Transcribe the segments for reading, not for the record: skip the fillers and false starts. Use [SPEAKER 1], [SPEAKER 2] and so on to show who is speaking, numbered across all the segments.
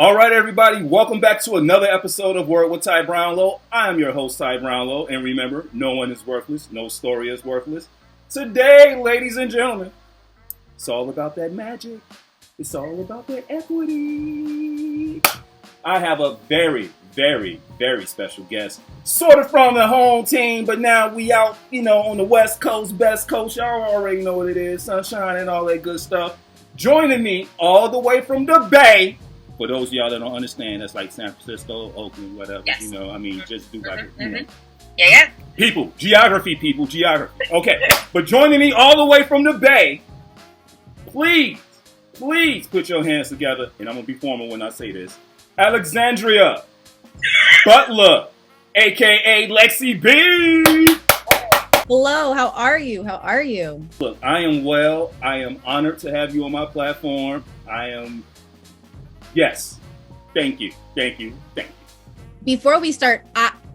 [SPEAKER 1] All right, everybody, welcome back to another episode of Word with Ty Brownlow. I am your host, Ty Brownlow, and remember, no one is worthless, no story is worthless. Today, ladies and gentlemen, it's all about that magic. It's all about that equity. I have a very, very, very special guest, sort of from the home team, but now we out, on the West Coast, best coast. Y'all already know what it is, sunshine and all that good stuff. Joining me all the way from the Bay. For those of y'all that don't understand, that's like San Francisco, Oakland, whatever.
[SPEAKER 2] Yes.
[SPEAKER 1] Just do like
[SPEAKER 2] Yeah.
[SPEAKER 1] People, geography. Okay, but joining me all the way from the Bay, please put your hands together, and I'm gonna be formal when I say this. Alexandria Butler, aka Lexi B.
[SPEAKER 3] Hello, how are you?
[SPEAKER 1] Look, I am well. I am honored to have you on my platform. Yes. Thank you.
[SPEAKER 3] Before we start,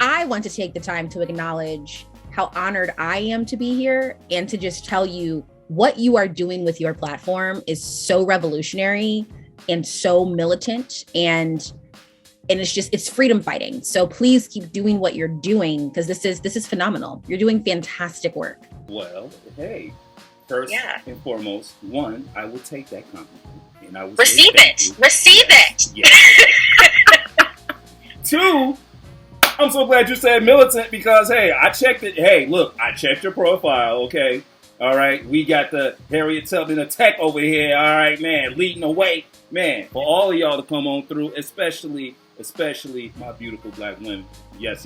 [SPEAKER 3] I want to take the time to acknowledge how honored I am to be here and to just tell you what you are doing with your platform is so revolutionary and so militant and it's freedom fighting. So please keep doing what you're doing because this is phenomenal. You're doing fantastic work.
[SPEAKER 1] Well, hey, first and foremost, one, I will take that compliment. And I will
[SPEAKER 2] Receive it.
[SPEAKER 1] Yeah. Two, I'm so glad you said militant because, hey, I checked it. Hey, look, I checked your profile, okay? All right, we got the Harriet Tubman attack over here. All right, man, leading the way. Man, for all of y'all to come on through, especially my beautiful black women. Yes,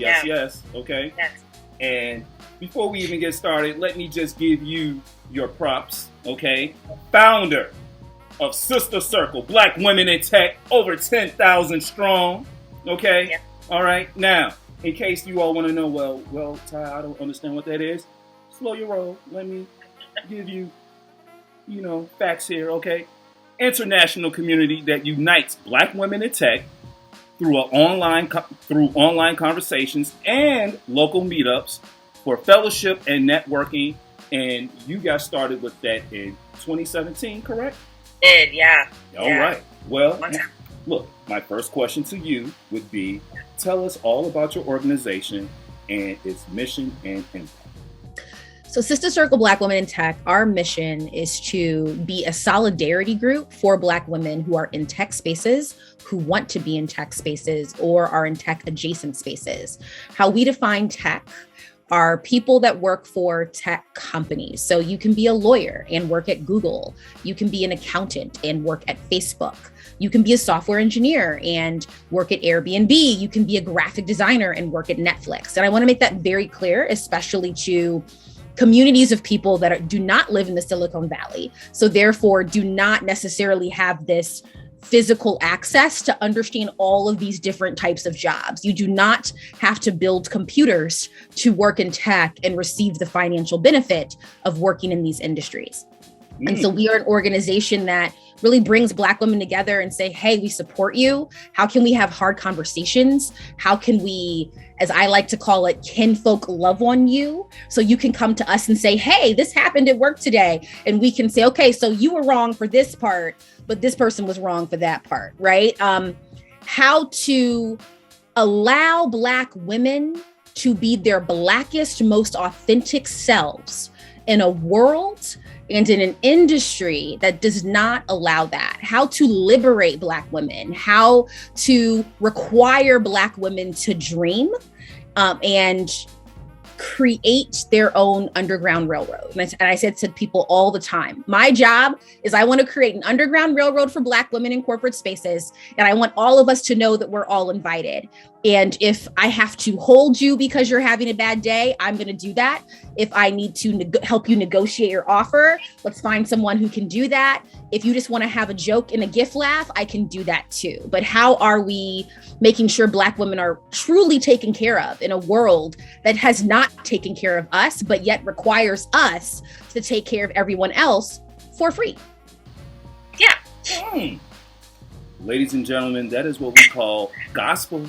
[SPEAKER 1] okay?
[SPEAKER 2] Yes.
[SPEAKER 1] And before we even get started, let me just give you your props, okay? Founder of Sista Circle, Black Women in Tech, over 10,000 strong, okay?
[SPEAKER 2] Yeah.
[SPEAKER 1] All right, now, in case you all want to know, well, Ty, I don't understand what that is, slow your roll. Let me give you, facts here, okay? International community that unites Black women in tech through online conversations and local meetups for fellowship and networking, and you got started with that in 2017, correct?
[SPEAKER 2] Did, yeah.
[SPEAKER 1] All right. Well, look, my first question to you would be, tell us all about your organization and its mission and impact.
[SPEAKER 3] So Sista Circle Black Women in Tech, our mission is to be a solidarity group for Black women who are in tech spaces, who want to be in tech spaces, or are in tech adjacent spaces. How we define tech are people that work for tech companies. So you can be a lawyer and work at Google. You can be an accountant and work at Facebook. You can be a software engineer and work at Airbnb. You can be a graphic designer and work at Netflix. And I want to make that very clear, especially to communities of people that do not live in the Silicon Valley. So therefore do not necessarily have this physical access to understand all of these different types of jobs. You do not have to build computers to work in tech and receive the financial benefit of working in these industries. And so we are an organization that really brings Black women together and say, hey, we support you. How can we have hard conversations? How can we, as I like to call it, kinfolk love on you? So you can come to us and say, hey, this happened at work today. And we can say, okay, so you were wrong for this part, but this person was wrong for that part, right? How to allow Black women to be their Blackest, most authentic selves in a world and in an industry that does not allow that. How to liberate Black women, how to require Black women to dream and create their own underground railroad. And I said to people all the time, my job is I want to create an underground railroad for Black women in corporate spaces. And I want all of us to know that we're all invited. And if I have to hold you because you're having a bad day, I'm going to do that. If I need to help you negotiate your offer, let's find someone who can do that. If you just want to have a joke and a gift laugh, I can do that too. But how are we making sure Black women are truly taken care of in a world that has not taken care of us, but yet requires us to take care of everyone else for free?
[SPEAKER 2] Yeah.
[SPEAKER 1] Ladies and gentlemen, that is what we call gospel.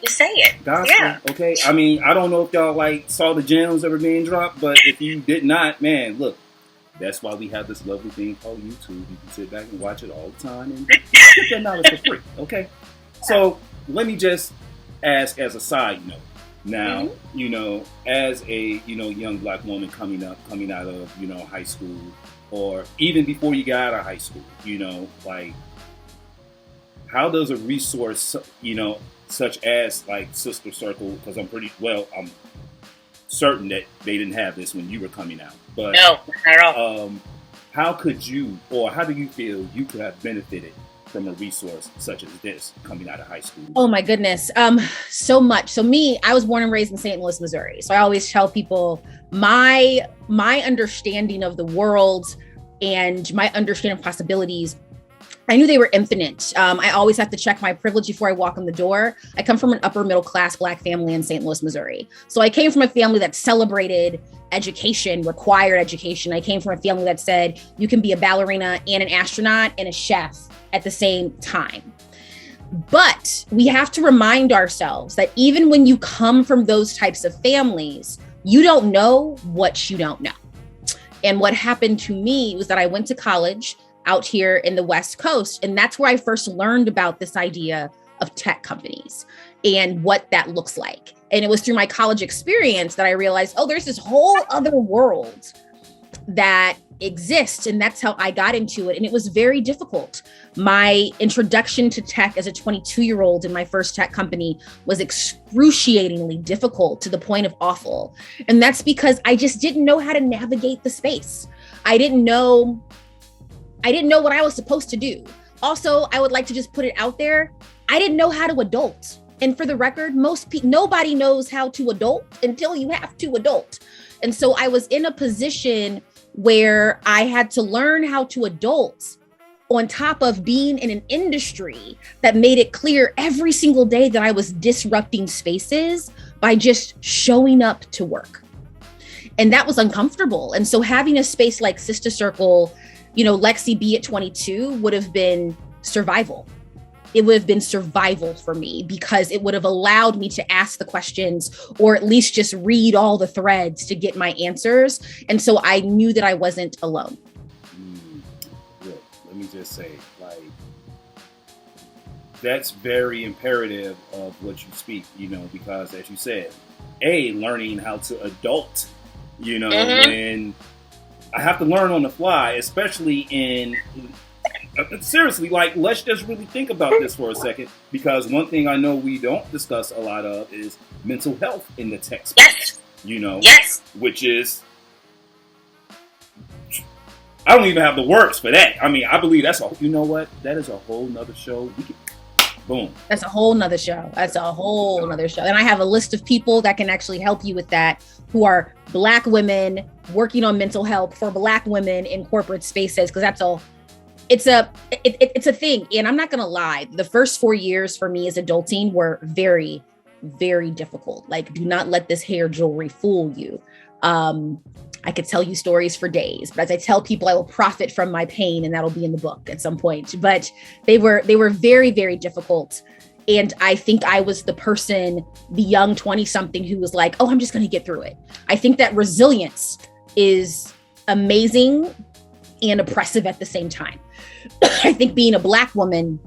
[SPEAKER 2] Just say it.
[SPEAKER 1] Gospel,
[SPEAKER 2] yeah.
[SPEAKER 1] Okay? I mean, I don't know if y'all saw the gems that were being dropped, but if you did not, man, look, That's why we have this lovely thing called YouTube. You can sit back and watch it all the time and get that knowledge for free. Okay, so let me just ask as a side note. Now, as a young black woman coming out of high school, or even before you got out of high school, like, how does a resource, such as like Sista Circle, because I'm certain that they didn't have this when you were coming out, but
[SPEAKER 2] no, not at all.
[SPEAKER 1] How could you, or how do you feel you could have benefited from a resource such as this coming out of high school?
[SPEAKER 3] Oh my goodness. So much. So I was born and raised in St. Louis, Missouri. So I always tell people my understanding of the world and my understanding of possibilities, I knew they were infinite. I always have to check my privilege before I walk in the door. I come from an upper middle class Black family in St. Louis, Missouri. So I came from a family that celebrated education, required education. I came from a family that said you can be a ballerina and an astronaut and a chef at the same time. But we have to remind ourselves that even when you come from those types of families, you don't know what you don't know. And what happened to me was that I went to college out here in the West Coast. And that's where I first learned about this idea of tech companies and what that looks like. And it was through my college experience that I realized, there's this whole other world that exists. And that's how I got into it. And it was very difficult. My introduction to tech as a 22-year-old in my first tech company was excruciatingly difficult, to the point of awful. And that's because I just didn't know how to navigate the space. I didn't know what I was supposed to do. Also, I would like to just put it out there. I didn't know how to adult. And for the record, nobody knows how to adult until you have to adult. And so I was in a position where I had to learn how to adult on top of being in an industry that made it clear every single day that I was disrupting spaces by just showing up to work. And that was uncomfortable. And so having a space like Sista Circle, Lexi B at 22 would have been survival. It would have been survival for me, because it would have allowed me to ask the questions, or at least just read all the threads to get my answers. And so I knew that I wasn't alone.
[SPEAKER 1] Look, let me just say, that's very imperative of what you speak, because as you said, learning how to adult, and I have to learn on the fly, especially seriously, let's just really think about this for a second, because one thing I know we don't discuss a lot of is mental health in the tech space.
[SPEAKER 2] Yes.
[SPEAKER 1] Which is, I don't even have the words for that. I mean, I believe that is a whole nother show. Boom.
[SPEAKER 3] That's a whole nother show. And I have a list of people that can actually help you with that, who are Black women working on mental health for Black women in corporate spaces, because it's a thing. And I'm not going to lie, the first 4 years for me as adulting were very, very difficult. Do not let this hair jewelry fool you. I could tell you stories for days, but as I tell people, I will profit from my pain, and that'll be in the book at some point. But they were very, very difficult. And I think I was the person, the young 20-something, who was like, I'm just going to get through it. I think that resilience is amazing and oppressive at the same time. I think being a Black woman,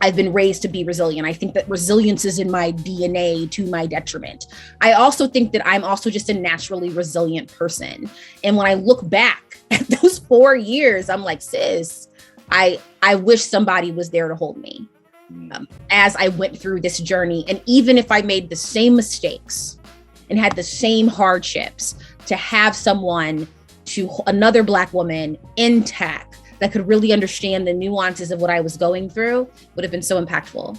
[SPEAKER 3] I've been raised to be resilient. I think that resilience is in my DNA to my detriment. I also think that I'm also just a naturally resilient person. And when I look back at those 4 years, I'm like, sis, I wish somebody was there to hold me as I went through this journey. And even if I made the same mistakes and had the same hardships, to have another Black woman in tech that could really understand the nuances of what I was going through would have been so impactful.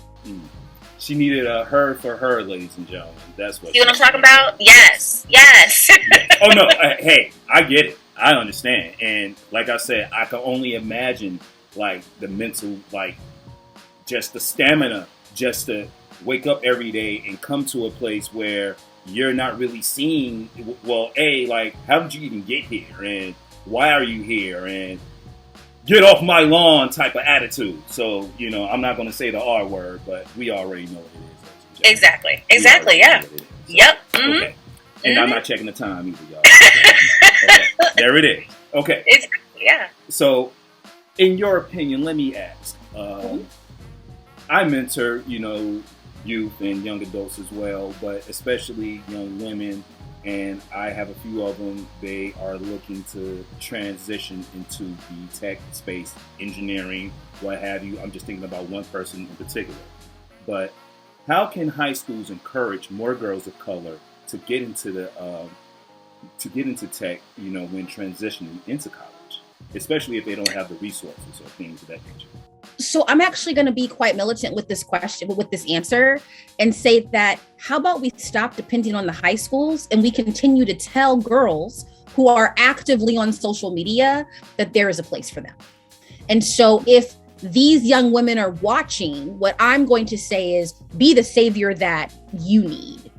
[SPEAKER 1] She needed a her for her, ladies and gentlemen. That's what.
[SPEAKER 2] See what I'm talking about? Yes.
[SPEAKER 1] Oh no, hey, I get it. I understand. And like I said, I can only imagine the mental, just the stamina, just to wake up every day and come to a place where you're not really seeing, how did you even get here? And why are you here? And get off my lawn type of attitude. So, I'm not going to say the R word, but we already know what it is.
[SPEAKER 2] Exactly, yeah.
[SPEAKER 1] So,
[SPEAKER 2] yep.
[SPEAKER 1] Okay. And I'm not checking the time either, y'all. Okay. There it is. Okay.
[SPEAKER 2] Yeah.
[SPEAKER 1] So, in your opinion, let me ask. I mentor, youth and young adults as well, but especially young women. And I have a few of them. They are looking to transition into the tech space, engineering, what have you. I'm just thinking about one person in particular. But how can high schools encourage more girls of color to get into tech, when transitioning into college, especially if they don't have the resources or things of that nature?
[SPEAKER 3] So I'm actually going to be quite militant with this question, with this answer, and say that how about we stop depending on the high schools and we continue to tell girls who are actively on social media that there is a place for them. And so if these young women are watching, what I'm going to say is be the savior that you need.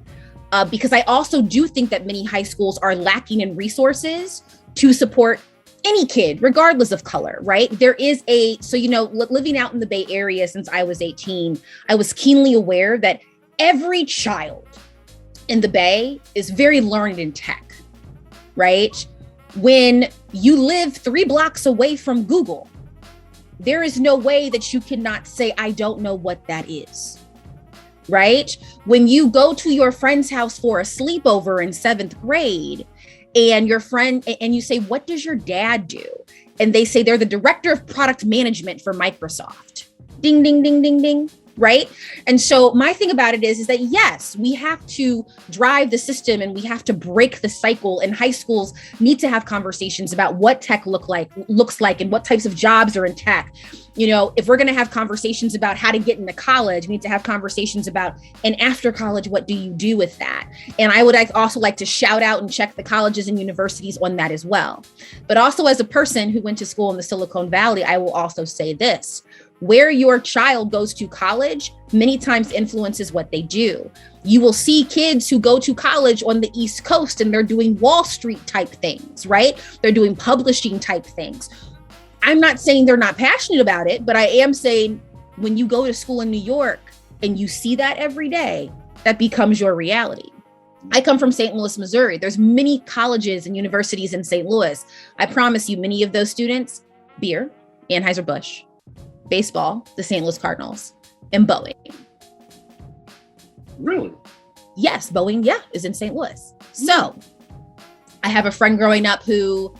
[SPEAKER 3] Because I also do think that many high schools are lacking in resources to support any kid, regardless of color, right? There is living out in the Bay Area since I was 18, I was keenly aware that every child in the Bay is very learned in tech, right? When you live 3 blocks away from Google, there is no way that you cannot say, I don't know what that is, right? When you go to your friend's house for a sleepover in 7th grade, and your friend, and you say, what does your dad do? And they say they're the director of product management for Microsoft. Ding, ding, ding, ding, ding, right? And so my thing about it is that, yes, we have to drive the system and we have to break the cycle, and high schools need to have conversations about what tech looks like and what types of jobs are in tech. If we're going to have conversations about how to get into college, we need to have conversations about, and after college, what do you do with that? And I would also like to shout out and check the colleges and universities on that as well. But also, as a person who went to school in the Silicon Valley, I will also say this: where your child goes to college many times influences what they do. You will see kids who go to college on the East Coast and they're doing Wall Street type things, right? They're doing publishing type things. I'm not saying they're not passionate about it, but I am saying when you go to school in New York and you see that every day, that becomes your reality. I come from St. Louis, Missouri. There's many colleges and universities in St. Louis. I promise you, many of those students, beer, Anheuser-Busch, baseball, the St. Louis Cardinals, and Boeing.
[SPEAKER 1] Really?
[SPEAKER 3] Yes, Boeing, is in St. Louis. So I have a friend growing up who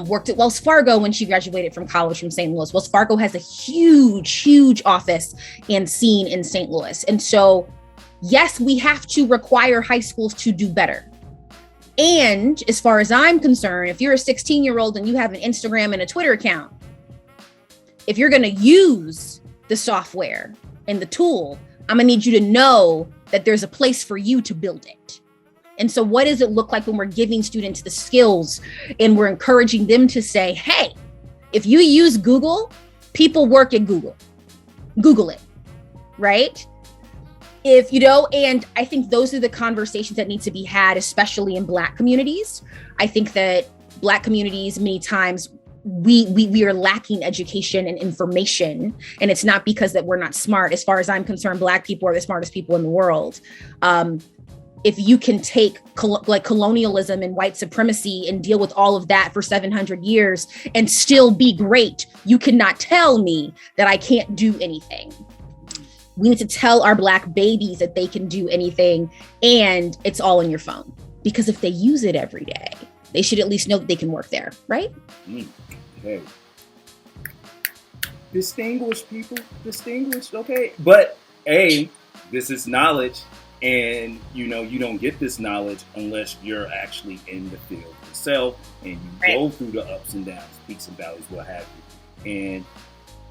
[SPEAKER 3] worked at Wells Fargo when she graduated from college from St. Louis. Wells Fargo has a huge office and scene in St. Louis. And so, yes, we have to require high schools to do better. And as far as I'm concerned, if you're a 16-year-old and you have an Instagram and a Twitter account, if you're going to use the software and the tool, I'm going to need you to know that there's a place for you to build it. And so what does it look like when we're giving students the skills and we're encouraging them to say, hey, if you use Google, people work at Google. Google it, right? And I think those are the conversations that need to be had, especially in Black communities. I think that Black communities, many times, we are lacking education and information, and it's not because that we're not smart. As far as I'm concerned, Black people are the smartest people in the world. If you can take colonialism and white supremacy and deal with all of that for 700 years and still be great, you cannot tell me that I can't do anything. We need to tell our Black babies that they can do anything, and it's all in your phone. Because if they use it every day, they should at least know that they can work there, right?
[SPEAKER 1] Okay. Distinguished people, okay? But this is knowledge, and you don't get this knowledge unless you're actually in the field yourself and you go through the ups and downs, peaks and valleys, what have you. And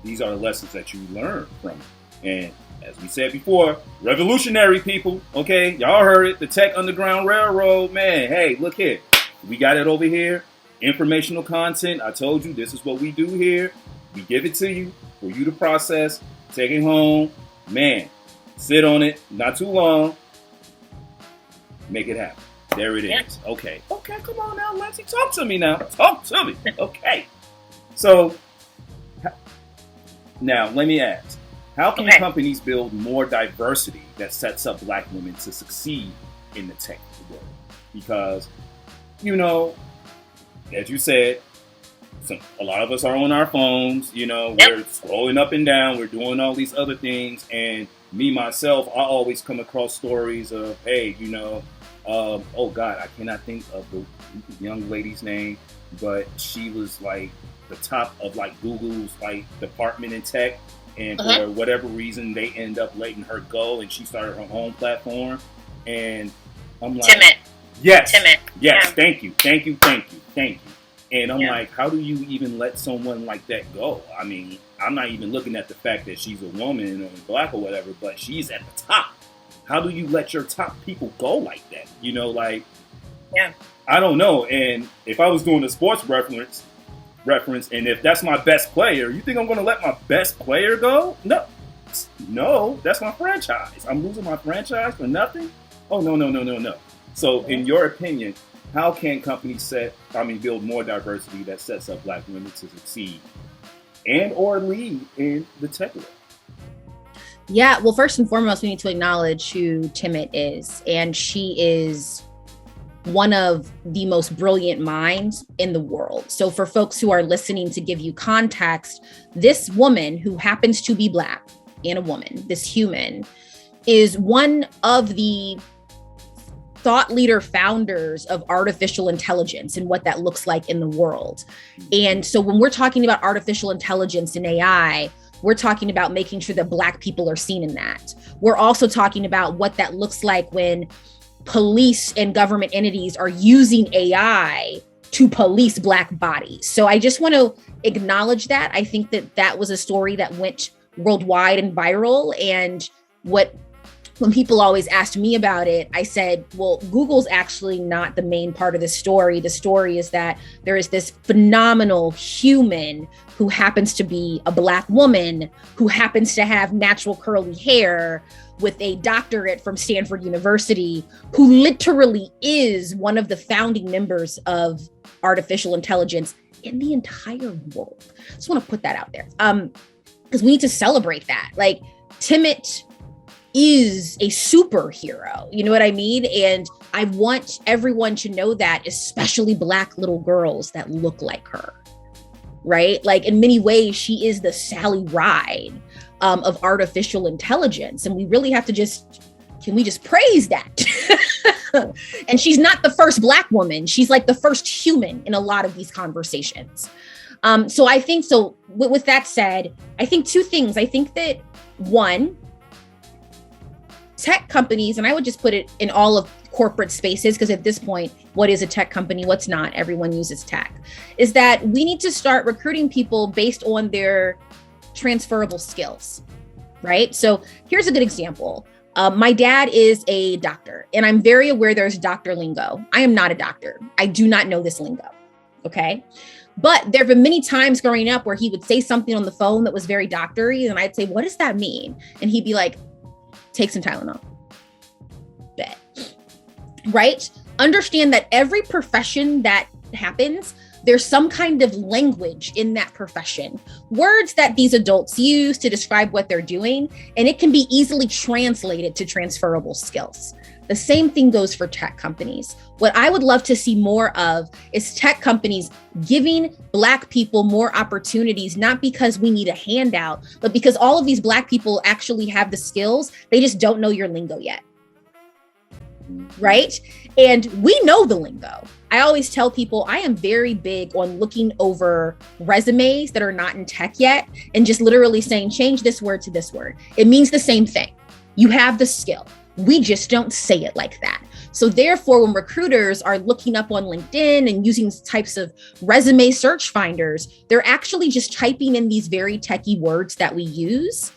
[SPEAKER 1] these are the lessons that you learn from it. And as we said before, revolutionary people, okay? Y'all heard it, the Tech Underground Railroad, man. Hey, look here. We got it over here. Informational content. I told you this is what we do here. We give it to you for you to process, take it home. Man, sit on it, not too long. Make it happen. There it is. Okay, come on now, Lexi. Talk to me now. Talk to me. Okay. So, now let me ask. How can companies build more diversity that sets up Black women to succeed in the tech world? Because, as you said, a lot of us are on our phones, you know, we're scrolling up and down, we're doing all these other things. And me, myself, I always come across stories of, hey, you know, oh God, I cannot think of the young lady's name, but she was like the top of like Google's like department in tech. And for whatever reason, they end up letting her go, and she started her own platform. And I'm like,
[SPEAKER 2] Timid.
[SPEAKER 1] Yes,
[SPEAKER 2] Yeah.
[SPEAKER 1] Thank you. And I'm like, how do you even let someone like that go? I mean, I'm not even looking at the fact that she's a woman or black or whatever, but she's at the top. How do you let your top people go like that? You know, like, I don't know. And if I was doing a sports reference, and if that's my best player, you think I'm going to let my best player go? No, that's my franchise. I'm losing my franchise for nothing? Oh, no. So in your opinion, how can companies build more diversity that sets up black women to succeed and or lead in the tech world?
[SPEAKER 3] Yeah, well, first and foremost, we need to acknowledge who Timid is. And she is one of the most brilliant minds in the world. So for folks who are listening, to give you context, this woman who happens to be black and a woman, this human, is one of the thought leader founders of artificial intelligence and what that looks like in the world. And so when we're talking about artificial intelligence and AI, we're talking about making sure that black people are seen in that. We're also talking about what that looks like when police and government entities are using AI to police black bodies. So I just want to acknowledge that. I think that was a story that went worldwide and viral. And when people always asked me about it, I said, well, Google's actually not the main part of the story. The story is that there is this phenomenal human who happens to be a black woman, who happens to have natural curly hair, with a doctorate from Stanford University, who literally is one of the founding members of artificial intelligence in the entire world. Just want to put that out there. Because we need to celebrate that. Like, Timid is a superhero, you know what I mean? And I want everyone to know that, especially black little girls that look like her, right? Like, in many ways, she is the Sally Ride of artificial intelligence. And we really have to can we just praise that? And she's not the first black woman. She's like the first human in a lot of these conversations. So I think, with that said, I think two things. I think that one, tech companies, and I would just put it in all of corporate spaces, because at this point, what is a tech company? What's not? Everyone uses tech. Is that we need to start recruiting people based on their transferable skills, right? So here's a good example. My dad is a doctor, and I'm very aware there's doctor lingo. I am not a doctor. I do not know this lingo, okay? But there have been many times growing up where he would say something on the phone that was very doctory, and I'd say, what does that mean? And he'd be like, take some Tylenol. Bet. Right? Understand that every profession that happens, there's some kind of language in that profession, words that these adults use to describe what they're doing, and it can be easily translated to transferable skills. The same thing goes for tech companies. What I would love to see more of is tech companies giving Black people more opportunities, not because we need a handout, but because all of these Black people actually have the skills. They just don't know your lingo yet. Right? And we know the lingo. I always tell people I am very big on looking over resumes that are not in tech yet and just literally saying, change this word to this word. It means the same thing. You have the skill. We just don't say it like that. So therefore, when recruiters are looking up on LinkedIn and using types of resume search finders, they're actually just typing in these very techie words that we use,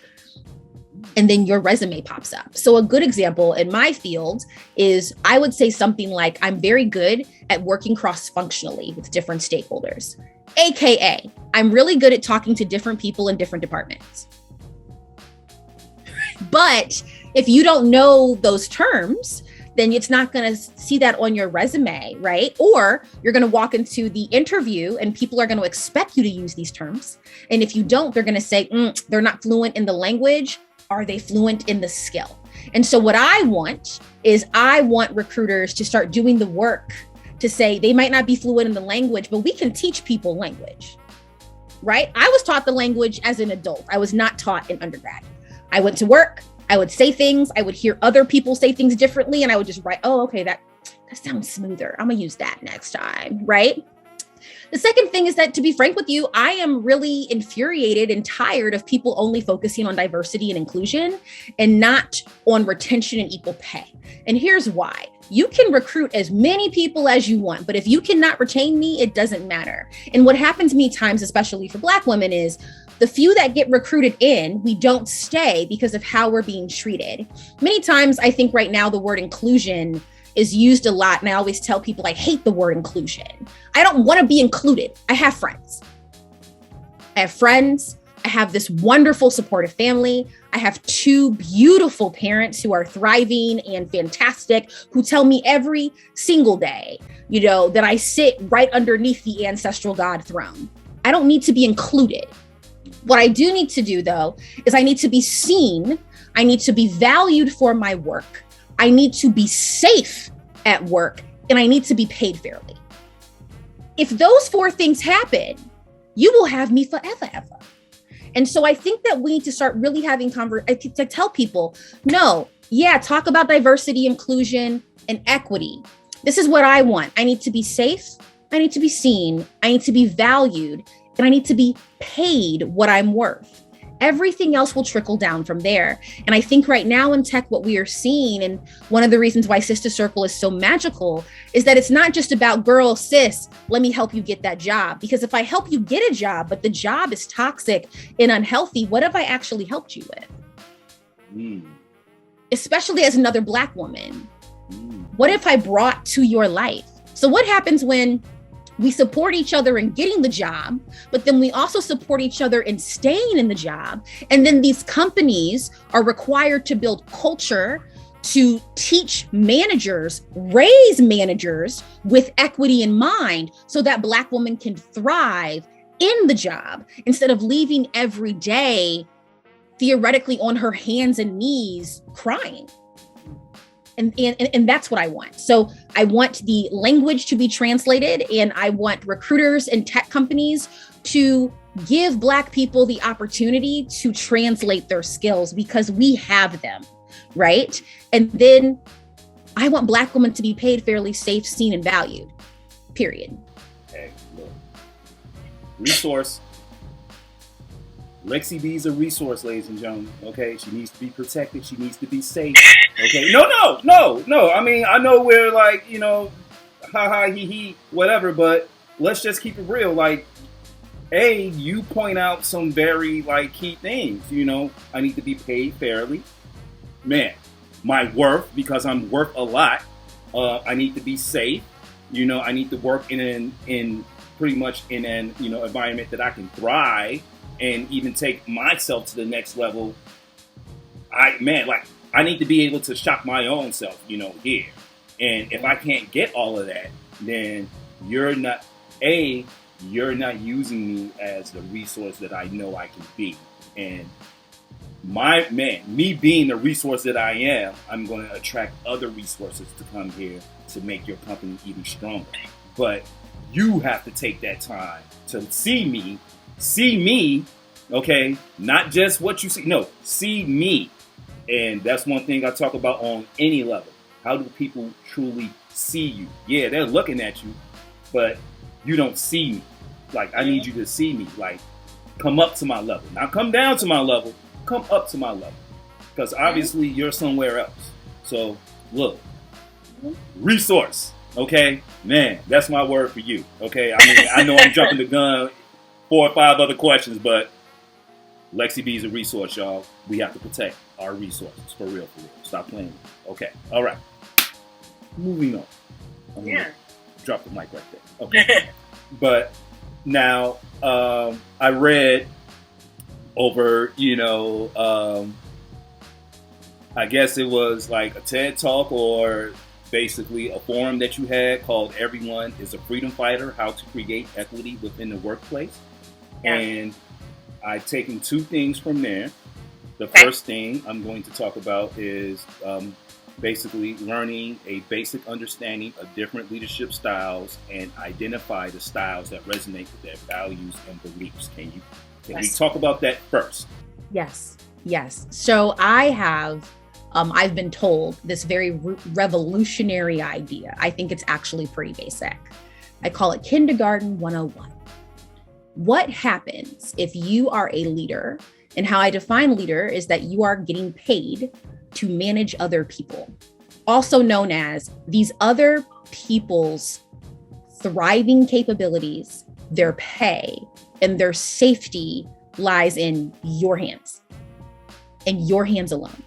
[SPEAKER 3] and then your resume pops up. So a good example in my field is I would say something like, I'm very good at working cross-functionally with different stakeholders, AKA, I'm really good at talking to different people in different departments. But if you don't know those terms, then it's not going to see that on your resume, right? Or you're going to walk into the interview and people are going to expect you to use these terms. And if you don't, they're going to say, they're not fluent in the language. Are they fluent in the skill? And so what I want is I want recruiters to start doing the work to say they might not be fluent in the language, but we can teach people language, right? I was taught the language as an adult. I was not taught in undergrad. I went to work, I would say things, I would hear other people say things differently, and I would just write, oh, okay, that sounds smoother. I'm gonna use that next time, right? The second thing is that, to be frank with you, I am really infuriated and tired of people only focusing on diversity and inclusion and not on retention and equal pay. And here's why. You can recruit as many people as you want, but if you cannot retain me, it doesn't matter. And what happens many times, especially for Black women, is the few that get recruited in, we don't stay because of how we're being treated. Many times, I think right now the word inclusion is used a lot. And I always tell people I hate the word inclusion. I don't want to be included. I have friends. I have this wonderful supportive family. I have 2 beautiful parents who are thriving and fantastic, who tell me every single day, that I sit right underneath the ancestral God throne. I don't need to be included. What I do need to do, though, is I need to be seen. I need to be valued for my work. I need to be safe at work, and I need to be paid fairly. If those 4 things happen, you will have me forever, ever. And so I think that we need to start really having to tell people, no, talk about diversity, inclusion, and equity. This is what I want. I need to be safe. I need to be seen. I need to be valued, and I need to be paid what I'm worth. Everything else will trickle down from there. And I think right now in tech, what we are seeing, and one of the reasons why Sista Circle is so magical, is that it's not just about, girl, sis, let me help you get that job. Because if I help you get a job, but the job is toxic and unhealthy, what have I actually helped you with? Especially as another Black woman. What if I brought to your life? So what happens when we support each other in getting the job, but then we also support each other in staying in the job? And then these companies are required to build culture to teach managers, raise managers with equity in mind so that Black women can thrive in the job instead of leaving every day theoretically on her hands and knees crying. And that's what I want. So I want the language to be translated, and I want recruiters and tech companies to give Black people the opportunity to translate their skills because we have them, right? And then I want Black women to be paid fairly, safe, seen, and valued, period.
[SPEAKER 1] Hey, look. Resource. Lexi B is a resource, ladies and gentlemen. Okay, she needs to be protected. She needs to be safe. Okay, no. I mean, I know we're like, he, whatever. But let's just keep it real. Like, you point out some very key things. I need to be paid fairly. Man, my worth, because I'm worth a lot. I need to be safe. I need to work in pretty much in an environment that I can thrive and even take myself to the next level. I need to be able to shop my own self, here. And if I can't get all of that, then you're not using me as the resource that I know I can be. And me being the resource that I am, I'm going to attract other resources to come here to make your company even stronger. But you have to take that time to see me, okay? Not just what you see. No, see me. And that's one thing I talk about on any level. How do people truly see you? Yeah, they're looking at you, but you don't see me. I need you to see me. Come up to my level. Not come down to my level. Come up to my level. Because obviously you're somewhere else. So, look. Resource. Okay? Man, that's my word for you. Okay? I mean, I know I'm jumping the gun 4 or 5 other questions, but Lexi B is a resource, y'all. We have to protect our resources. For real, for real. Stop playing. Okay. All right. Moving on. I'm gonna drop the mic right there. Okay. But now, I read over, I guess it was like a TED Talk or basically a forum that you had called Everyone is a Freedom Fighter, How to Create Equity Within the Workplace. Yeah. And I've taken 2 things from there. The first thing I'm going to talk about is basically learning a basic understanding of different leadership styles and identify the styles that resonate with their values and beliefs. Can we talk about that first?
[SPEAKER 3] Yes. So I've been told this very revolutionary idea. I think it's actually pretty basic. I call it Kindergarten 101. What happens if you are a leader? And how I define leader is that you are getting paid to manage other people, also known as these other people's thriving capabilities, their pay, and their safety lies in your hands and your hands alone.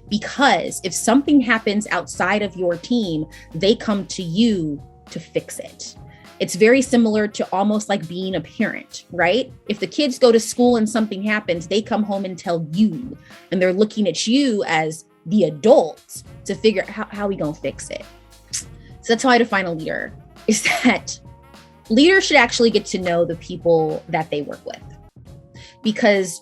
[SPEAKER 3] Because if something happens outside of your team, they come to you to fix it. It's very similar to almost like being a parent, right? If the kids go to school and something happens, they come home and tell you, and they're looking at you as the adults to figure out how we gonna fix it. So that's how I define a leader, is that leaders should actually get to know the people that they work with. Because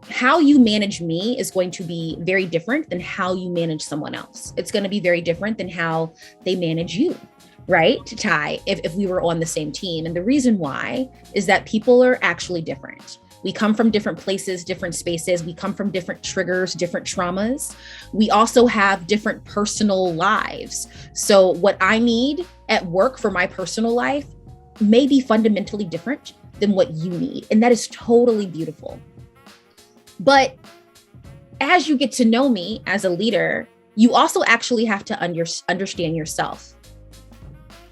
[SPEAKER 3] how you manage me is going to be very different than how you manage someone else. It's going to be very different than how they manage you, right, Ty, if we were on the same team. And the reason why is that people are actually different. We come from different places, different spaces. We come from different triggers, different traumas. We also have different personal lives. So what I need at work for my personal life may be fundamentally different than what you need. And that is totally beautiful. But as you get to know me as a leader, you also actually have to understand yourself.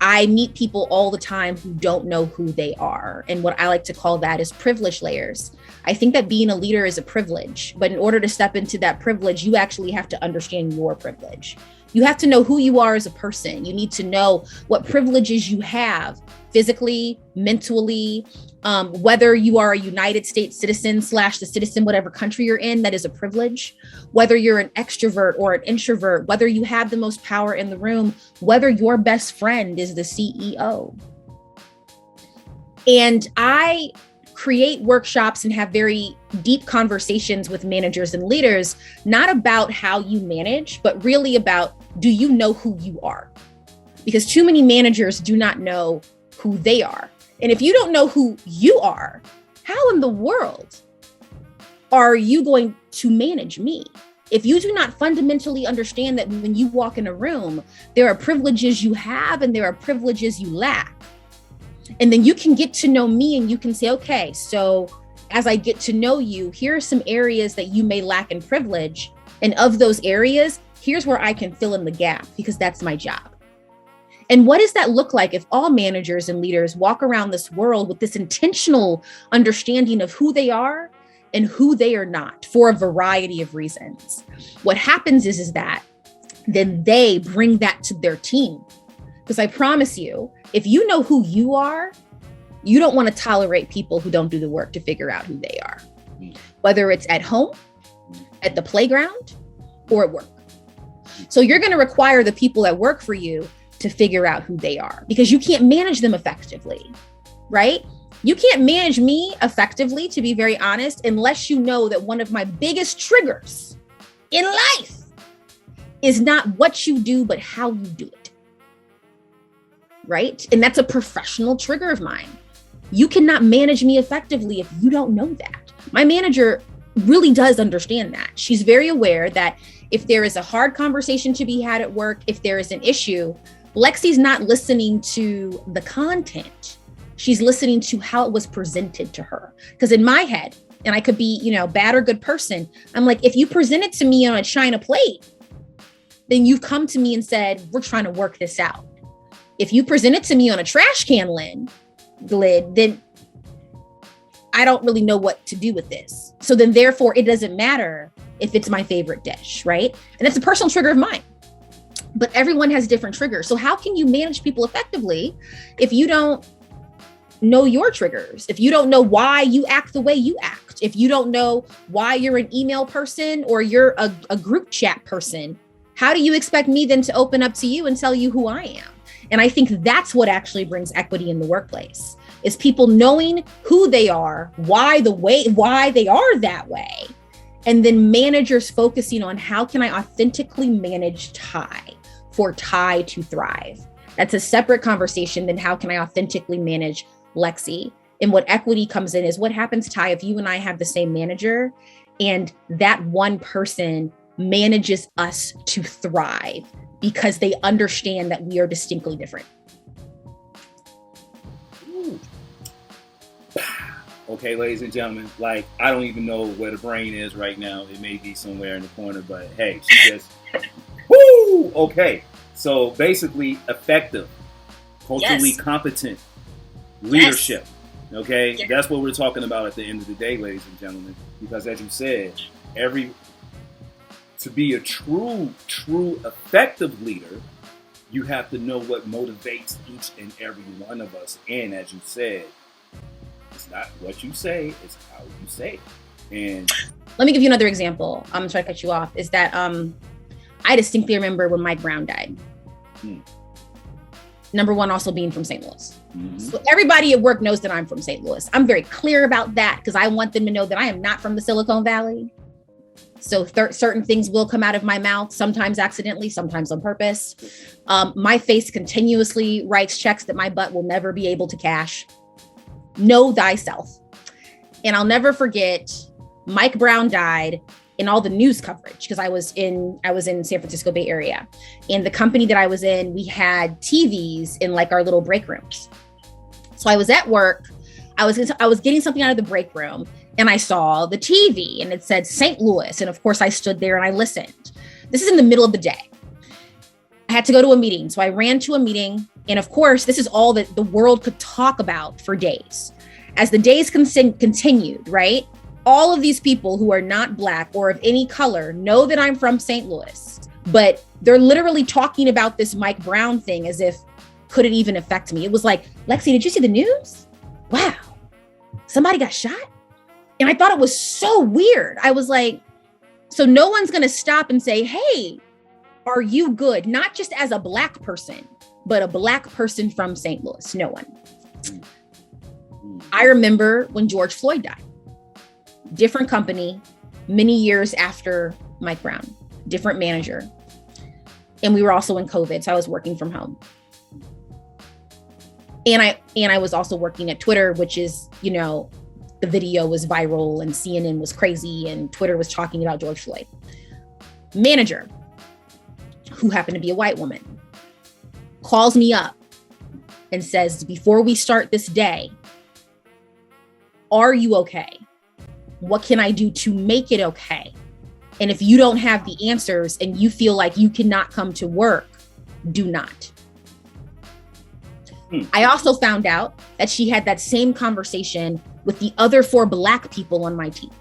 [SPEAKER 3] I meet people all the time who don't know who they are. And what I like to call that is privilege layers. I think that being a leader is a privilege, but in order to step into that privilege, you actually have to understand your privilege. You have to know who you are as a person. You need to know what privileges you have physically, mentally, whether you are a United States citizen / the citizen, whatever country you're in, that is a privilege, whether you're an extrovert or an introvert, whether you have the most power in the room, whether your best friend is the CEO. And I create workshops and have very deep conversations with managers and leaders, not about how you manage, but really about, do you know who you are? Because too many managers do not know who they are. And if you don't know who you are, how in the world are you going to manage me? If you do not fundamentally understand that when you walk in a room, there are privileges you have and there are privileges you lack. And then you can get to know me and you can say, okay, so as I get to know you, here are some areas that you may lack in privilege. And of those areas, here's where I can fill in the gap because that's my job. And what does that look like if all managers and leaders walk around this world with this intentional understanding of who they are and who they are not for a variety of reasons? What happens is that then they bring that to their team. Because I promise you, if you know who you are, you don't want to tolerate people who don't do the work to figure out who they are, whether it's at home, at the playground, or at work. So you're going to require the people that work for you to figure out who they are because you can't manage them effectively, right? You can't manage me effectively, to be very honest, unless you know that one of my biggest triggers in life is not what you do, but how you do it. Right? And that's a professional trigger of mine. You cannot manage me effectively if you don't know that. My manager really does understand that. She's very aware that if there is a hard conversation to be had at work, if there is an issue, Lexi's not listening to the content. She's listening to how it was presented to her. Because in my head, and I could be, bad or good person, I'm like, if you present it to me on a china plate, then you've come to me and said, we're trying to work this out. If you present it to me on a trash can lid, then I don't really know what to do with this. So then therefore, it doesn't matter if it's my favorite dish, right? And that's a personal trigger of mine. But everyone has different triggers. So how can you manage people effectively if you don't know your triggers? If you don't know why you act the way you act? If you don't know why you're an email person or you're a group chat person, how do you expect me then to open up to you and tell you who I am? And I think that's what actually brings equity in the workplace, is people knowing who they are, why they are that way, And then managers focusing on how can I authentically manage Ty for Ty to thrive. That's a separate conversation than how can I authentically manage Lexi. And what equity comes in is what happens, Ty, if you and I have the same manager and that one person manages us to thrive because they understand that we are distinctly different.
[SPEAKER 1] Ooh. Okay, ladies and gentlemen, like, I don't even know where the brain is right now. It may be somewhere in the corner, but hey, she just, woo! Okay, so basically effective, culturally competent leadership. Okay, that's what we're talking about at the end of the day, ladies and gentlemen, because as you said, to be a true effective leader, you have to know what motivates each and every one of us. And as you said, it's not what you say, it's how you say it. And
[SPEAKER 3] let me give you another example. I'm sorry to cut you off. Is that I distinctly remember when Mike Brown died. Number one, also being from St. Louis. Mm-hmm. So everybody at work knows that I'm from St. Louis. I'm very clear about that because I want them to know that I am not from the Silicon Valley. So certain things will come out of my mouth, sometimes accidentally, sometimes on purpose. My face continuously writes checks that my butt will never be able to cash. Know thyself. And I'll never forget, Mike Brown died in all the news coverage because I was in San Francisco Bay Area. And the company that I was in, we had TVs in like our little break rooms. So I was at work, I was getting something out of the break room and I saw the TV and it said St. Louis. And of course I stood there and I listened. This is in the middle of the day. I had to go to a meeting. So I ran to a meeting. And of course, this is all that the world could talk about for days. As the days continued, right? All of these people who are not Black or of any color know that I'm from St. Louis, but they're literally talking about this Mike Brown thing as if, could it even affect me? It was like, Lexi, did you see the news? Wow, somebody got shot? And I thought it was so weird. I was like, so no one's gonna stop and say, hey, are you good? Not just as a Black person, but a Black person from St. Louis, no one. I remember when George Floyd died. Different company, many years after Mike Brown, different manager. And we were also in COVID, so I was working from home. And I was also working at Twitter, which is, you know, the video was viral and CNN was crazy and Twitter was talking about George Floyd. Manager, who happened to be a white woman, calls me up and says, before we start this day, are you okay? What can I do to make it okay? And if you don't have the answers and you feel like you cannot come to work, do not. I also found out that she had that same conversation with the other 4 Black people on my team.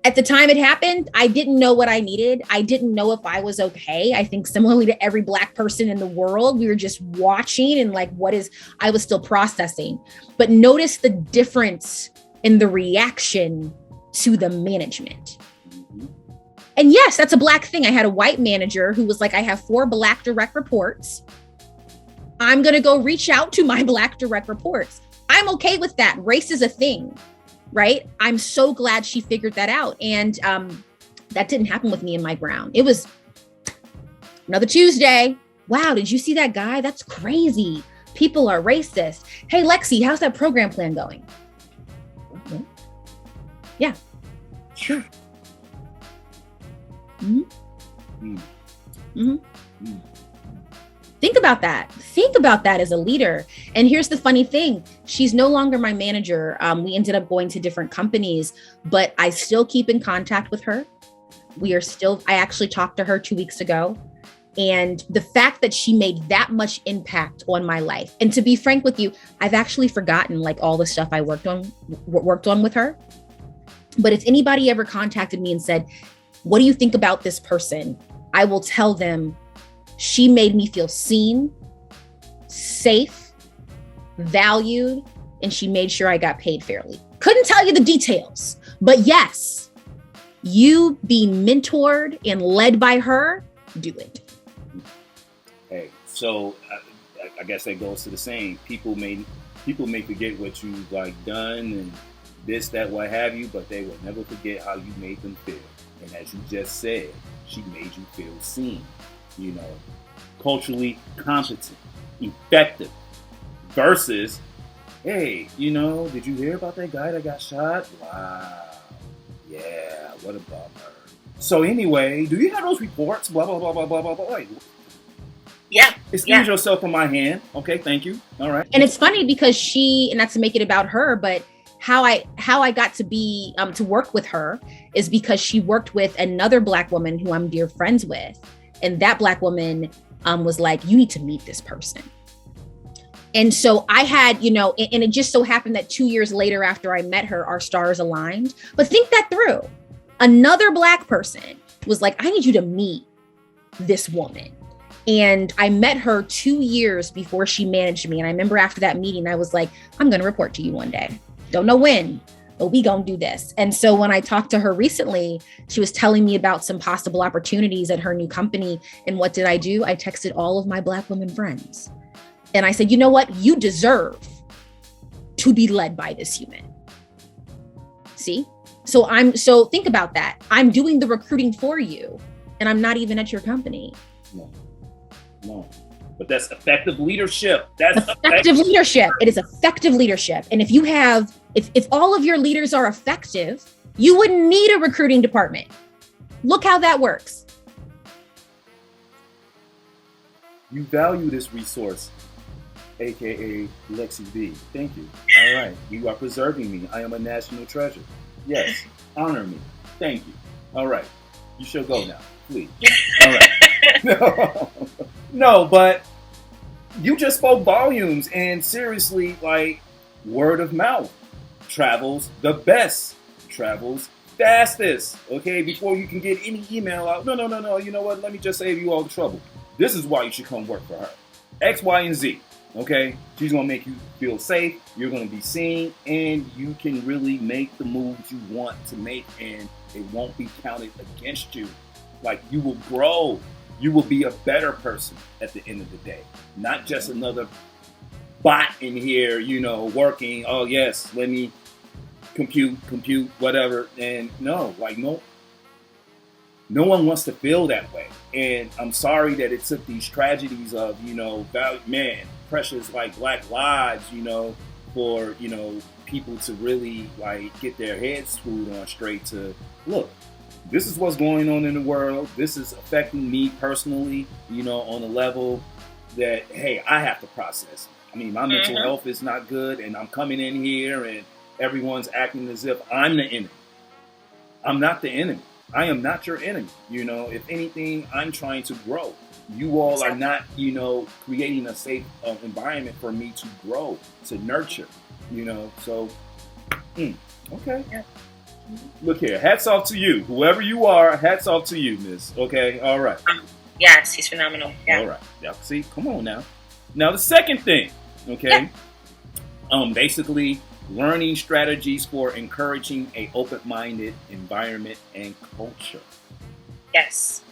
[SPEAKER 3] At the time it happened, I didn't know what I needed. I didn't know if I was okay. I think similarly to every Black person in the world, we were just watching and like, I was still processing. But notice the difference in the reaction to the management. And yes, that's a Black thing. I had a white manager who was like, I have 4 Black direct reports. I'm going to go reach out to my Black direct reports. I'm okay with that. Race is a thing. Right? I'm so glad she figured that out. And that didn't happen with me and Mike Brown. It was another Tuesday. Wow, did you see that guy? That's crazy. People are racist. Hey, Lexi, how's that program plan going? Yeah, sure. Mm-hmm. Mm-hmm. Mm-hmm. Think about that. Think about that as a leader. And here's the funny thing. She's no longer my manager. We ended up going to different companies, but I still keep in contact with her. I actually talked to her 2 weeks ago. And the fact that she made that much impact on my life. And to be frank with you, I've actually forgotten like all the stuff I worked on with her. But if anybody ever contacted me and said, what do you think about this person? I will tell them, she made me feel seen, safe, valued, and she made sure I got paid fairly. Couldn't tell you the details, but yes, you being mentored and led by her, do it.
[SPEAKER 1] Hey, so I guess that goes to the same. People may forget what you've like done and this, that, what have you, but they will never forget how you made them feel. And as you just said, she made you feel seen, you know, culturally competent, effective, versus, hey, you know, did you hear about that guy that got shot? Wow. Yeah, what a bummer. So anyway, do you have those reports? Blah, blah, blah, blah, blah, blah, blah. Like,
[SPEAKER 2] yeah.
[SPEAKER 1] excuse yourself from my hand. Okay, thank you. All right.
[SPEAKER 3] And it's funny because she, and not to make it about her, but how I got to be to work with her is because she worked with another Black woman who I'm dear friends with, and that Black woman was like, you need to meet this person. And so I had, you know, and it just so happened that 2 years later after I met her, our stars aligned. But think that through. Another Black person was like, I need you to meet this woman. And I met her 2 years before she managed me. And I remember after that meeting, I was like, I'm going to report to you one day. Don't know when, but we gonna do this. And so when I talked to her recently, she was telling me about some possible opportunities at her new company. And what did I do? I texted all of my Black women friends. And I said, you know what? You deserve to be led by this human. See? So think about that. I'm doing the recruiting for you and I'm not even at your company.
[SPEAKER 1] No. But that's effective leadership. That's
[SPEAKER 3] effective leadership. It is effective leadership. And if you have, if all of your leaders are effective, you wouldn't need a recruiting department. Look how that works.
[SPEAKER 1] You value this resource, AKA Lexi B. Thank you. All right. You are preserving me. I am a national treasure. Yes. Honor me. Thank you. All right. You shall go now, please. All right. No, but you just spoke volumes, and seriously, like, word of mouth travels the best, travels fastest. Okay, before you can get any email out, no, you know what, let me just save you all the trouble. This is why you should come work for her. X, Y, and Z. Okay, she's gonna make you feel safe, you're gonna be seen, and you can really make the moves you want to make, and it won't be counted against you. Like, you will grow. You will be a better person at the end of the day. Not just another bot in here, you know, working. Oh, yes, let me compute, whatever. And no one wants to feel that way. And I'm sorry that it took these tragedies of, you know, precious like Black lives, you know, for, you know, people to really like get their heads screwed on straight to, look, this is what's going on in the world. This is affecting me personally, you know, on a level that, hey, I have to process. I mean, my mental health is not good, and I'm coming in here and everyone's acting as if I'm the enemy. I'm not the enemy. I am not your enemy. You know, if anything, I'm trying to grow. You all are not, you know, creating a safe environment for me to grow, to nurture, you know. So, okay. Yeah. Look here, hats off to you. Whoever you are, hats off to you, miss. Okay, all right.
[SPEAKER 2] Yes, he's phenomenal. Yeah.
[SPEAKER 1] All right. Yeah, see, come on now. Now, the second thing, okay, basically learning strategies for encouraging a open-minded environment and culture.
[SPEAKER 2] Yes.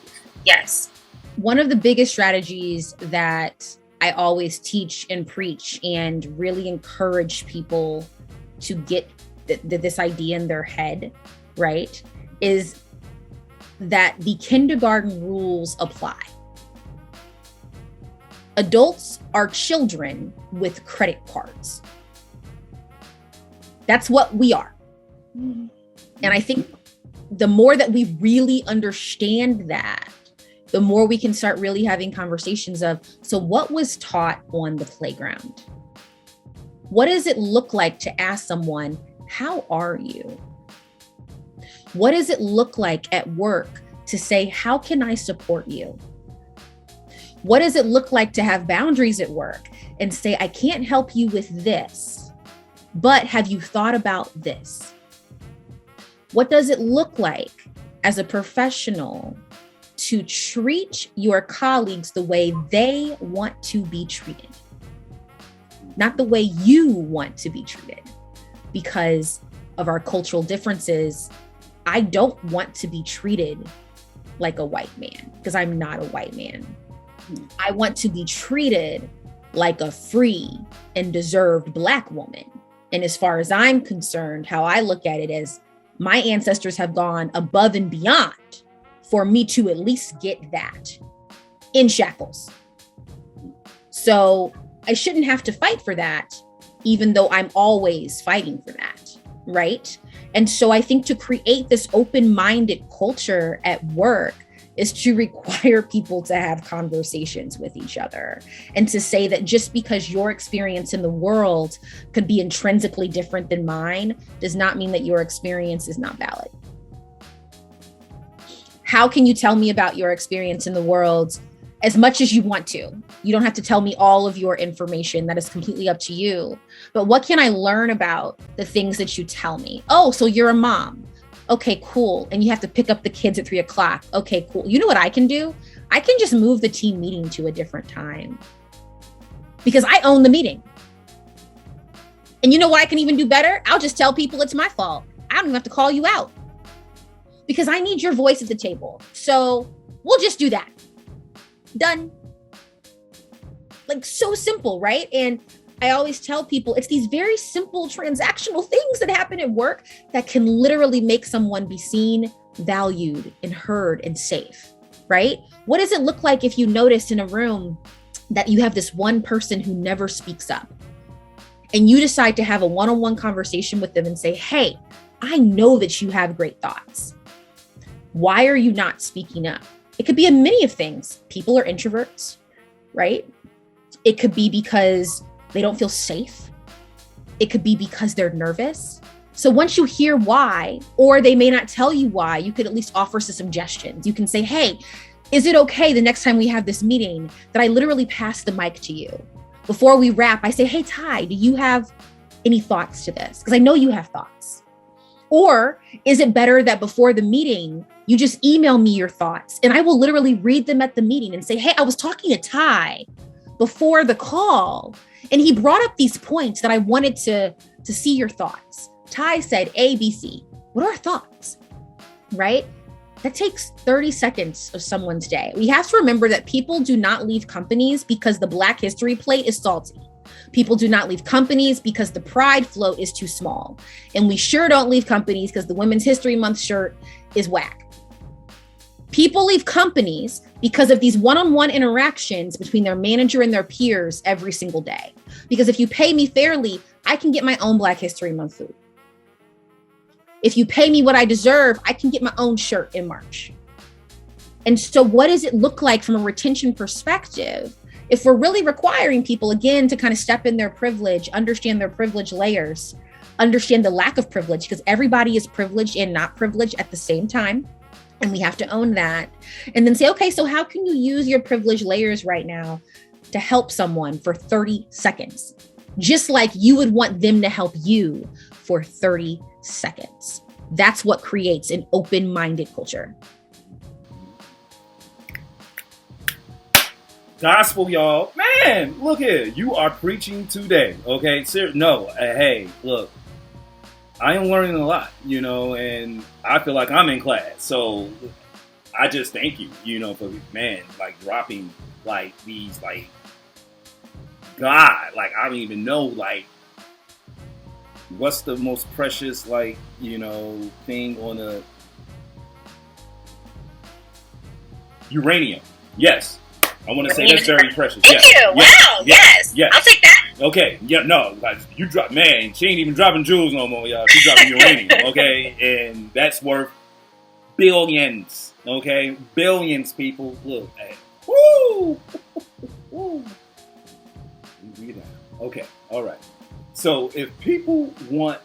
[SPEAKER 3] One of the biggest strategies that I always teach and preach and really encourage people to get this idea in their head, right, is that the kindergarten rules apply. Adults are children with credit cards. That's what we are. And I think the more that we really understand that, the more we can start really having conversations of, so what was taught on the playground? What does it look like to ask someone, how are you? What does it look like at work to say, how can I support you? What does it look like to have boundaries at work and say, I can't help you with this, but have you thought about this? What does it look like as a professional to treat your colleagues the way they want to be treated, not the way you want to be treated? Because of our cultural differences, I don't want to be treated like a white man because I'm not a white man. I want to be treated like a free and deserved Black woman And as far as I'm concerned, how I look at it is my ancestors have gone above and beyond for me to at least get that in shackles. So I shouldn't have to fight for that, even though I'm always fighting for that, right? And so I think to create this open-minded culture at work is to require people to have conversations with each other and to say that just because your experience in the world could be intrinsically different than mine does not mean that your experience is not valid. How can you tell me about your experience in the world as much as you want to? You don't have to tell me all of your information. That is completely up to you. But what can I learn about the things that you tell me? Oh, so you're a mom. Okay, cool. And you have to pick up the kids at 3:00. Okay, cool. You know what I can do? I can just move the team meeting to a different time because I own the meeting. And you know what I can even do better? I'll just tell people it's my fault. I don't even have to call you out because I need your voice at the table. So we'll just do that. Done. Like, so simple, right? And I always tell people it's these very simple transactional things that happen at work that can literally make someone be seen, valued, and heard and safe, right? What does it look like if you notice in a room that you have this one person who never speaks up and you decide to have a one-on-one conversation with them and say, hey, I know that you have great thoughts. Why are you not speaking up? It could be a many of things. People are introverts, right? It could be because they don't feel safe. It could be because they're nervous. So once you hear why, or they may not tell you why, you could at least offer some suggestions. You can say, hey, is it okay the next time we have this meeting that I literally pass the mic to you? Before we wrap, I say, hey, Ty, do you have any thoughts to this? Because I know you have thoughts. Or is it better that before the meeting, you just email me your thoughts and I will literally read them at the meeting and say, hey, I was talking to Ty before the call and he brought up these points that I wanted to see your thoughts. Ty said A, B, C. What are our thoughts? Right? That takes 30 seconds of someone's day. We have to remember that people do not leave companies because the Black History plate is salty. People do not leave companies because the pride float is too small. And we sure don't leave companies because the Women's History Month shirt is whack. People leave companies because of these one-on-one interactions between their manager and their peers every single day. Because if you pay me fairly, I can get my own Black History Month food. If you pay me what I deserve, I can get my own shirt in March. And so what does it look like from a retention perspective if we're really requiring people, again, to kind of step in their privilege, understand their privilege layers, understand the lack of privilege, because everybody is privileged and not privileged at the same time. And we have to own that. And then say, okay, so how can you use your privilege layers right now to help someone for 30 seconds? Just like you would want them to help you for 30 seconds. That's what creates an open-minded culture.
[SPEAKER 1] Gospel, y'all. Man, look here. You are preaching today. Okay. Hey, look. I am learning a lot, and I feel like I'm in class. So I just thank you, for, man, like dropping like these, like, God, like, I don't even know, like, what's the most precious, like, thing on a uranium. Yes. I want to say that's very precious.
[SPEAKER 2] Thank you. Wow. Yes. I'll take that.
[SPEAKER 1] Okay. Yeah. No. Like, you drop. Man, she ain't even dropping jewels no more, y'all. She's dropping uranium. Okay, and that's worth billions. Okay, billions. People, look. Hey. Woo. Woo. Okay. All right. So if people want,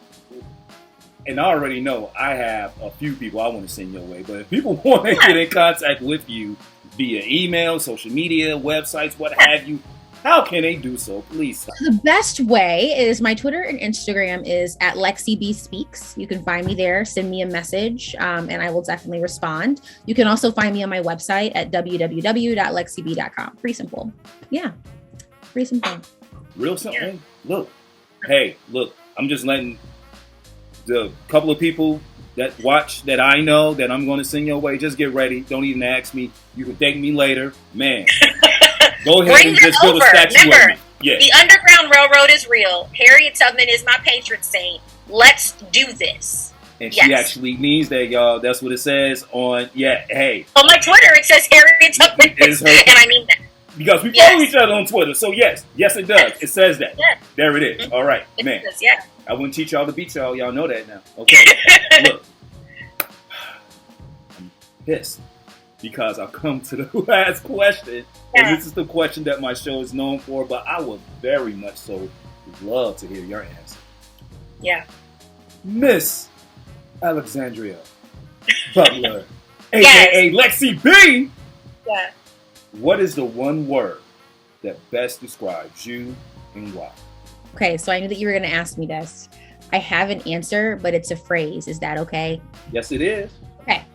[SPEAKER 1] and I already know I have a few people I want to send your way, but if people want to get in contact with you via email, social media, websites, what have you, how can they do so? Please.
[SPEAKER 3] The best way is my Twitter and Instagram is at Lexi B Speaks. You can find me there, send me a message, and I will definitely respond. You can also find me on my website at www.lexib.com. Pretty simple. Yeah, pretty simple.
[SPEAKER 1] Real simple. Yeah. Look, I'm just letting the couple of people that watch that I know that I'm going to send your way, just get ready. Don't even ask me. You can thank me later. Man, go ahead and just build a statue of me. Yeah.
[SPEAKER 2] The Underground Railroad is real. Harriet Tubman is my patron saint. Let's do this.
[SPEAKER 1] And she actually means that, y'all. That's what it says on, hey.
[SPEAKER 2] On my Twitter, it says Harriet Tubman. And I mean that.
[SPEAKER 1] Because we follow each other on Twitter. So, yes, it does. It says that.
[SPEAKER 2] Yeah.
[SPEAKER 1] There it is. All right,
[SPEAKER 2] it
[SPEAKER 1] man.
[SPEAKER 2] Does, yeah.
[SPEAKER 1] I wouldn't teach y'all to beat y'all. Y'all know that now. Okay. Look. I'm pissed. Because I've come to the last question. Yeah. And this is the question that my show is known for. But I would very much so love to hear your answer.
[SPEAKER 2] Yeah.
[SPEAKER 1] Miss Alexandria Butler, a.k.a. Lexi B.
[SPEAKER 2] Yeah.
[SPEAKER 1] What is the one word that best describes you and why?
[SPEAKER 3] Okay, so I knew that you were going to ask me this. I have an answer, but it's a phrase. Is that okay?
[SPEAKER 1] Yes, it is.
[SPEAKER 3] Okay.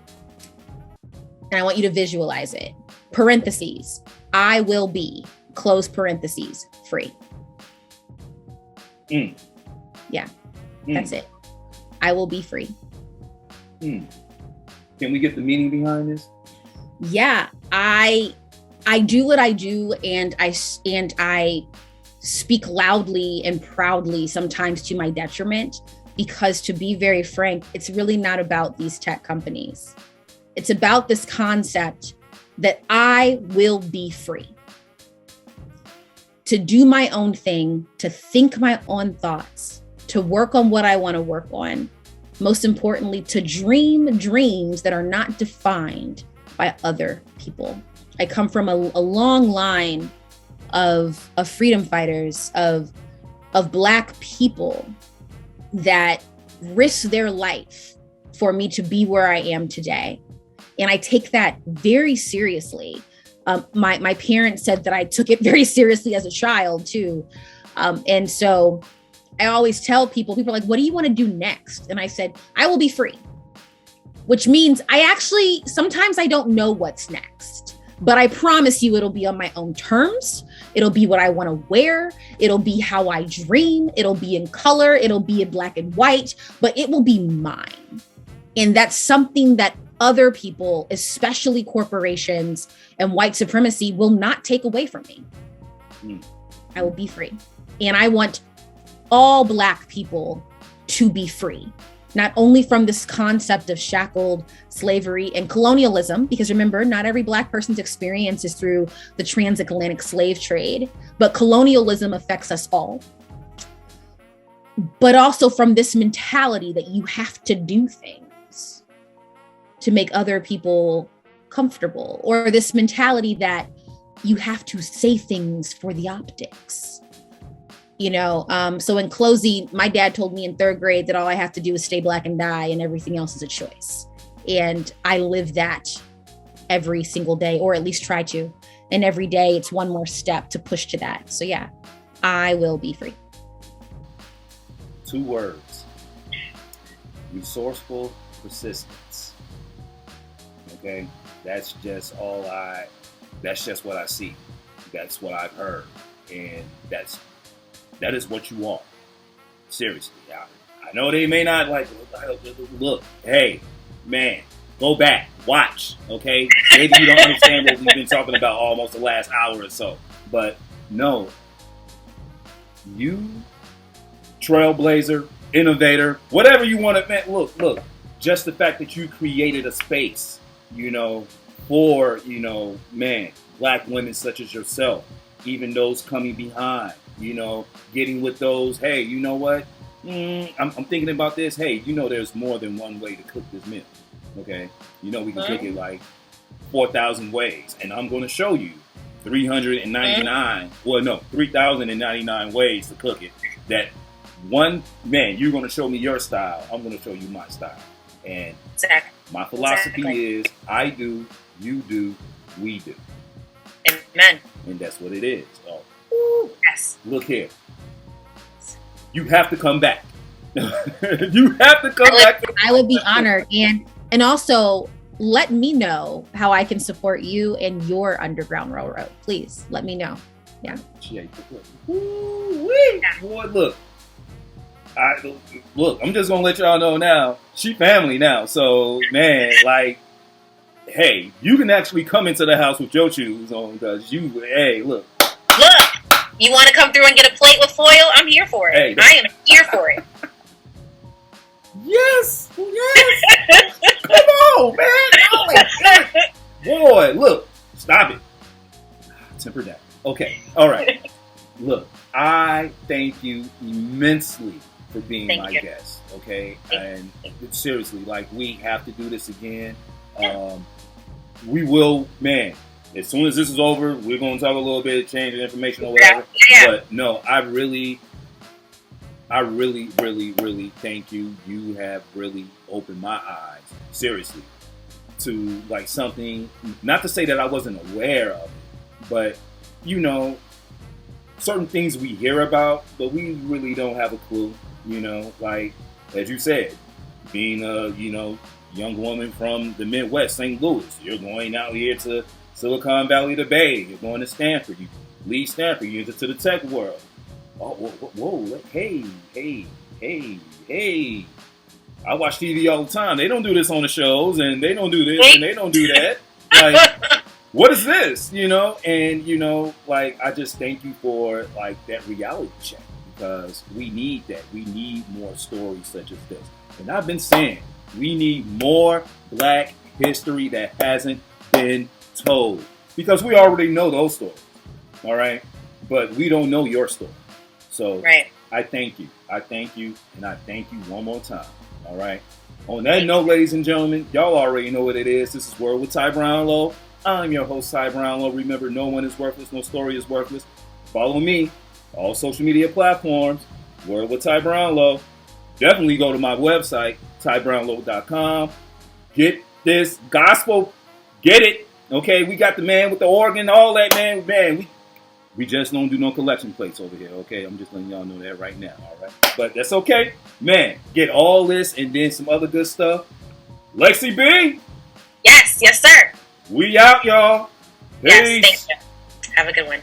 [SPEAKER 3] And I want you to visualize it. Parentheses. I will be, close parentheses, free. Yeah, that's it. I will be free.
[SPEAKER 1] Can we get the meaning behind this?
[SPEAKER 3] Yeah, I do what I do, and I speak loudly and proudly, sometimes to my detriment, because to be very frank, it's really not about these tech companies. It's about this concept that I will be free to do my own thing, to think my own thoughts, to work on what I want to work on. Most importantly, to dream dreams that are not defined by other people. I come from a long line of freedom fighters, of Black people that risked their life for me to be where I am today. And I take that very seriously. My parents said that I took it very seriously as a child too. And so I always tell people are like, what do you want to do next? And I said, I will be free, which means sometimes I don't know what's next, but I promise you it'll be on my own terms. It'll be what I want to wear. It'll be how I dream. It'll be in color. It'll be in black and white, but it will be mine. And that's something that other people, especially corporations and white supremacy, will not take away from me. I will be free. And I want all Black people to be free, not only from this concept of shackled slavery and colonialism, because remember, not every Black person's experience is through the transatlantic slave trade, but colonialism affects us all. But also from this mentality that you have to do things to make other people comfortable, or this mentality that you have to say things for the optics. So in closing, my dad told me in 3rd grade that all I have to do is stay Black and die, and everything else is a choice. And I live that every single day, or at least try to. And every day it's one more step to push to that. So yeah, I will be free.
[SPEAKER 1] 2 words: resourceful persistence. Okay, that's just what I see. That's what I've heard, and that is what you want. Seriously. I know they may not look, hey, man, go back, watch, okay? Maybe you don't understand what we've been talking about almost the last hour or so. But no, you, trailblazer, innovator, whatever you want to, man, look, just the fact that you created a space, for, Black women such as yourself, even those coming behind, getting with those, hey, you know what? I'm thinking about this. Hey, there's more than one way to cook this meal. Okay. We can cook it like 4,000 ways. And I'm going to show you 3,099 ways to cook it. That one, man, you're going to show me your style. I'm going to show you my style. And my philosophy is I do, you do, we do.
[SPEAKER 2] Amen.
[SPEAKER 1] And that's what it is. So,
[SPEAKER 2] yes.
[SPEAKER 1] Look here. You have to come back. You have to come back.
[SPEAKER 3] I would be honored. And also let me know how I can support you and your Underground Railroad. Please let me know. Yeah.
[SPEAKER 1] Boy, look. I'm just gonna let y'all know now. She family now. So man, hey, you can actually come into the house with your shoes on because look.
[SPEAKER 2] You want to come through and get a plate with foil? I'm here for it.
[SPEAKER 1] Hey,
[SPEAKER 2] I am here for it.
[SPEAKER 1] Yes. Come on, man. Oh my God. Boy, look. Stop it. Temper that. Okay. All right. Look, I thank you immensely for being my guest. Okay. And seriously, like, we have to do this again. We will, man. As soon as this is over, we're going to talk a little bit of change of information or whatever.
[SPEAKER 2] Yeah.
[SPEAKER 1] But no, I really, really thank you. You have really opened my eyes, seriously, to like something, not to say that I wasn't aware of it, but, you know, certain things we hear about, but we really don't have a clue, you know, like, as you said, being a, you know, young woman from the Midwest, St. Louis, you're going out here to Silicon Valley, the Bay. You're going to Stanford. You leave Stanford. You enter to the tech world. Oh, whoa. Hey. I watch TV all the time. They don't do this on the shows, and they don't do this, and they don't do that. Like, what is this? You know? And, you know, like, I just thank you for, like, that reality check, because we need that. We need more stories such as this. And I've been saying, we need more Black history that hasn't been told, because we already know those stories, all right, but we don't know your story. So I thank you, and I thank you one more time. All right, on that note, ladies and gentlemen, y'all already know what it is. This is Word with Ty Brownlow. I'm your host, Ty Brownlow. Remember, no one is worthless, no story is worthless. Follow me all social media platforms, Word with Ty Brownlow. Definitely go to my website, tybrownlow.com. Get this gospel, get it. Okay, we got the man with the organ, all that, man. We just don't do no collection plates over here, okay? I'm just letting y'all know that right now, all right? But that's okay. Man, get all this and then some other good stuff. Lexi B?
[SPEAKER 2] Yes, sir.
[SPEAKER 1] We out, y'all. Peace.
[SPEAKER 2] Yes, thank you. Have a good one.